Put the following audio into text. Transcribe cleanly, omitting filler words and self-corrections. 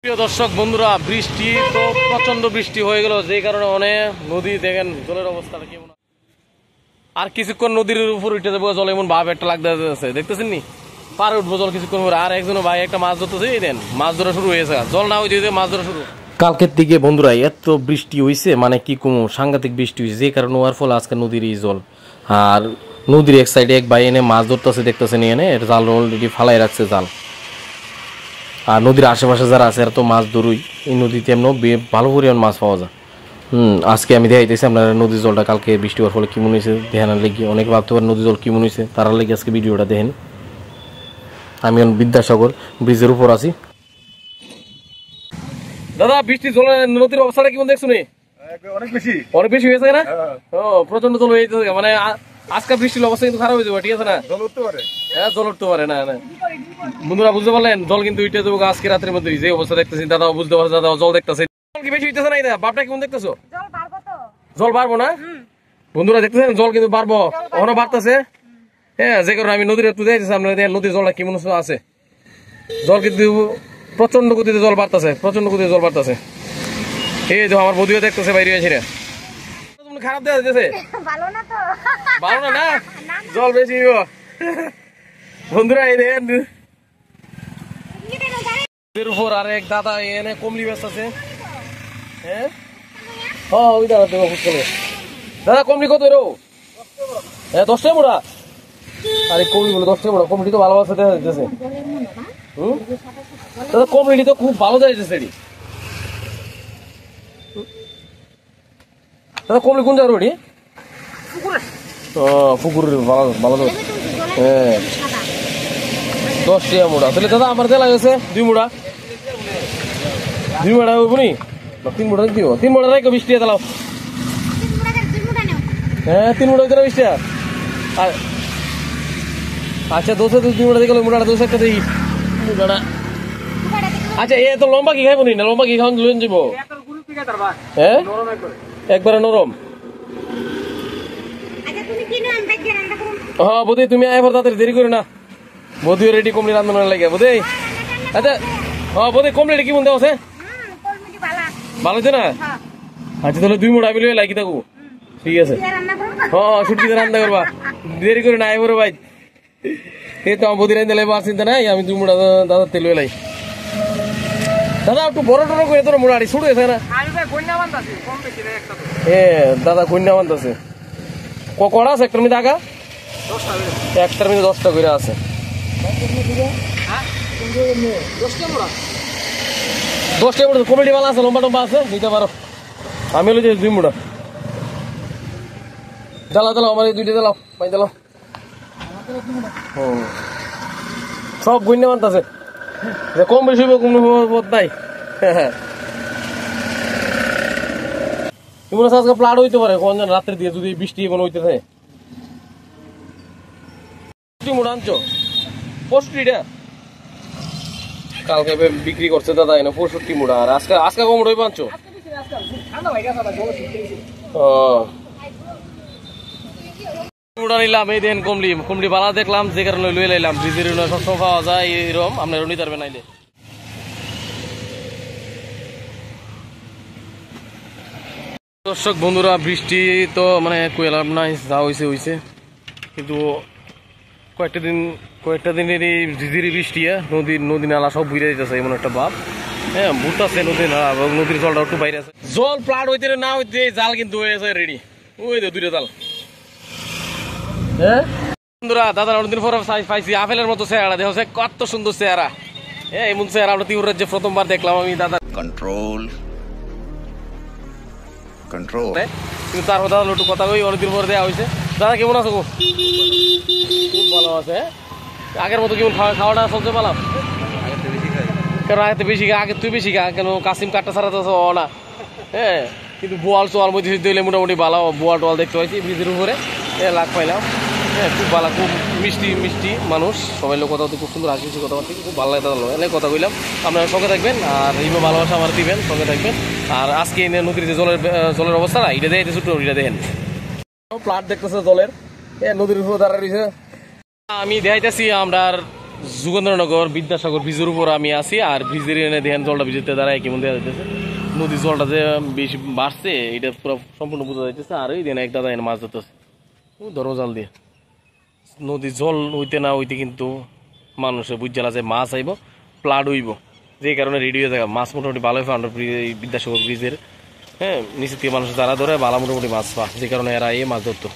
প্রিয় দর্শক বন্ধুরা, বৃষ্টি তো প্রচন্ড বৃষ্টি হয়ে গেল, যে কারণে অনেক নদী দেখেন জলের অবস্থাটা কেমন। আর কিছুক্ষণ নদীর উপর উঠে যাবো, জল এমন ভাব একটা লাগতেছে, দেখতেছেন নি পারে উঠবো জল কিছুক্ষণ পরে। আর একজন ভাই একটা মাছ ধরতেছে, দেন মাছ ধরা শুরু হয়েছে, জল না হইতে মাছ ধরা শুরু। কালকের দিকে বন্ধুরা এত বৃষ্টি হয়েছে, মানে কি কমু, সাংঘাতিক বৃষ্টি হয়েছে, যে কারণে হওয়ার ফলে আজকে নদীর এই জল। আর নদীর এক সাইডে এক ভাই এনে মাছ ধরতেছে, দেখতেছেন এনে জাল অলরেডি ফালাই রাখছে জাল। আর নদীর আশেপাশে যারা আছে এরা তো মাছ ধরুই, এই নদীতে এমন ভালো পরিমাণ মাছ পাওয়া যায়। আজকে আমি দেখাইতেছি আপনারা নদীর জলটা কালকে বৃষ্টি হওয়ার ফলে কেমন হয়েছে দেখানোর লেগে। অনেকে ভাবতে পারে নদীর জল কেমন হয়েছে, তার লেগে আজকে ভিডিওটা দেখেন। আমি বিদ্যাসাগর ব্রিজের উপর আছি। দাদা বৃষ্টি জল নদীর অবস্থাটা কেমন দেখছো? অনেক বেশি হয়েছে না? প্রচন্ড জল হয়ে যেতে, মানে আজকে বৃষ্টির অবস্থা কিন্তু খারাপ হয়ে যাবে, ঠিক আছে না? জল উঠতে পারে, হ্যাঁ জল উঠতে পারে না। বন্ধুরা বুঝতে পারলেন, জল কিন্তু উঠে যাবো আজকে রাতের মধ্যে, যে অবস্থা দেখতেছি। দাদা বুঝতে পারছে, দাদা জল দেখতেছে কি বেশি হইতেছে না? বাপটা কেমন দেখতেছো? জল বাড়বো না বন্ধুরা, দেখতেছেন জল কিন্তু বাড়বো, ওখানে বাড়তেছে। হ্যাঁ, যে কারণে আমি নদীর একটু দেখতেছি, আপনারা নদীর জলটা কেমন আছে। জল কিন্তু প্রচন্ড গতিতে জল বাড়তেছে, প্রচন্ড গতিতে জল বাড়তেছে। এই যে আমার বৌদিও দেখতেছে বাইরে আছে, খারাপ দেখা যাচ্ছে, ভালো না না জল বেশি বন্ধুরা। এই দেখেন উপর আর এক দাদা এনে কমলি ব্যস্ত আছে। হ্যাঁ ওই দাদা দেবো দাদা, কমলি কত রো? হ্যাঁ 10 টাকা মোড়া। আরে কমলি বলে 10 টাকা মোড়া, কমলি তো ভালোবাসা দেখা যাচ্ছে। দাদা কমলি তো খুব ভালো দেখা যাচ্ছে। দাদা কমলি কোন জায়গার ওটি? পুকুরের ভালো। হ্যাঁ 10 টাকা মোড়া। তাহলে দাদা আমার দেওয়া লাগেছে 2 মোড়া। 2 মোড়া বুনি 3 মোড়া দিব, 3 মোড়া রাখো 20 টাকা দিলাম। হ্যাঁ 3 মোড়া দিলে 20 টাকা। আচ্ছা 2 মোড়া দেখলো, মোড়াটা 2 একটা দিই মোড়াটা। আচ্ছা এ তো লম্বা কি খাইব নি? না লম্বা কি খাওয়ান লইন যাব? হ্যাঁ একবারে নরম। হ্যাঁ বুঝি তুমি আয় তাড়াতাড়ি, দেরি করে না। বৌদিও রেডি কমলি রান্নার লাগে বুঝি। আচ্ছা হ্যাঁ বুঝি কমলি কি বলতে আছে, ভালো হয়েছে না? আচ্ছা তাহলে 2 মোড়া মিলিয়ে লাগি থাকবো, ঠিক আছে? হ্যাঁ ছুটিতে রান্না করবা, দেরি করে না আয় বড় ভাই। এই তো আমার বৌদি রান্না লাগবে, আর চিন্তা নাই। আমি 2 মোড়া দাদা তেল লাই। দাদা একটু বড় টড় করে তোর মোড়াটি ছুট গেছে না? দাদা কন্যা বান্ধ আছে কড়া আছে একটার মধ্যে, আগা একটার মধ্যে 10টা করে আছে। 10টা মোড়া কমিটি মালা আছে, লম্বা টম্বা আছে, নিতে পারো। আমি হলো যে 2 মোড়া জ্বালাও আমার এই 2টা জ্বালাও, পাই জ্বালাও। সব গুন্যা বান্ধ আছে, কম বেশি কোনো পথ নাই। আজকে প্লাট হইতে পারে কোন রাত্রের দিয়ে, যদি বৃষ্টি এমন হইতে থাকে। মোড়া আনছো 65টা, কালকে বিক্রি করছে দাদা এনে 65 মোড়া। আর আজকে কম মোড়া আনছো? মোড়া নিলাম, এই দেন কমলি বালা দেখলাম, যে কারণে লই লাইলাম। ব্রিজের সবসময় পাওয়া যায় এরকম, আপনার নিতে পারবেন নাইলে। দর্শক বন্ধুরা বৃষ্টি তো মানে কইলাম নাই, যা হয়েছে কিন্তু কয়েকটা দিনেরই ঝিঝিরি বৃষ্টি। নদী নালা সব বুঝে যেতেছে এমন একটা ভাব। হ্যাঁ বুঝতেছে নদী নালা এবং নদীর জলটা একটু বাইরে আছে। জল প্লাট হইতে না হইতে জাল কিন্তু হয়ে আছে রেডি, ওই তো 2টা জাল। হ্যাঁ বন্ধুরা দাদা অনেকদিন পর পাইছি আপেলের মতো চেহারা, দেখো কত সুন্দর চেহারা। হ্যাঁ এমন চেহারা আমরা ত্রিপুরা রাজ্যে প্রথমবার দেখলাম আমি দাদা। কন্ট্রোল কিন্তু তার দাদা একটু কথা কই, অনেকদিন পর দেওয়া হয়েছে। দাদা কেমন আছো? খুব ভালো আছে। আগের মতো কেমন খাওয়াটা চলছে? পালাম কেন আগে বেশি আগে তুই বেশি কেন কাসিম কাটটা ছাড়া তো না। হ্যাঁ কিন্তু বোয়াল চোয়াল মধ্যে দিলে মোটামুটি ভালো বোয়াল টোয়াল দেখতে পাইছি ব্রিজের উপরে, লাগ পাইলাম। হ্যাঁ খুব ভালো, খুব মিষ্টি মানুষ, সবাই লোক কথা খুব সুন্দর হাসি কথাবার্তা, খুব ভালো লাগে দাদা এনে কথা কইলাম। আপনারা সঙ্গে থাকবেন আর এইভাবে ভালোবাসা আমার দিবেন, সঙ্গে থাকবেন। আর আজকে নদীর যে জলের অবস্থা না এটা দেখে ছোট এটা দেখেন, প্লাট দেখতেছে জলের, নদীর উপর দাঁড়া রয়েছে। আমি দেখাইতেছি আমরা যুগেন্দ্রনগর বিদ্যাসাগর ব্রিজের উপর আমি আছি, আর ব্রিজের এনে দেখেন জলটা ভিজতে দাঁড়ায় কেমন দেখা যাইতেছে। নদীর জলটা যে বেশি বাড়ছে এটা পুরো সম্পূর্ণ বোঝা যাইতেছে। আর এই দিন এক দাদা এনে মাছ ধরতেছে ধরো জাল দিয়ে। নদীর জল হইতে না হইতে কিন্তু মানুষের বুঝালা যে মাছ আইব, প্লাড হইব, যে কারণে রেডি হয়ে থাকে। মাছ মোটামুটি ভালোই ফান্ড বিদ্যাসাগর ব্রিজের, হ্যাঁ, নিচে থেকে মানুষ যারা ধরে ভালো মোটামুটি মাছ পা, যে কারণে এরা এই মাছ ধরতো।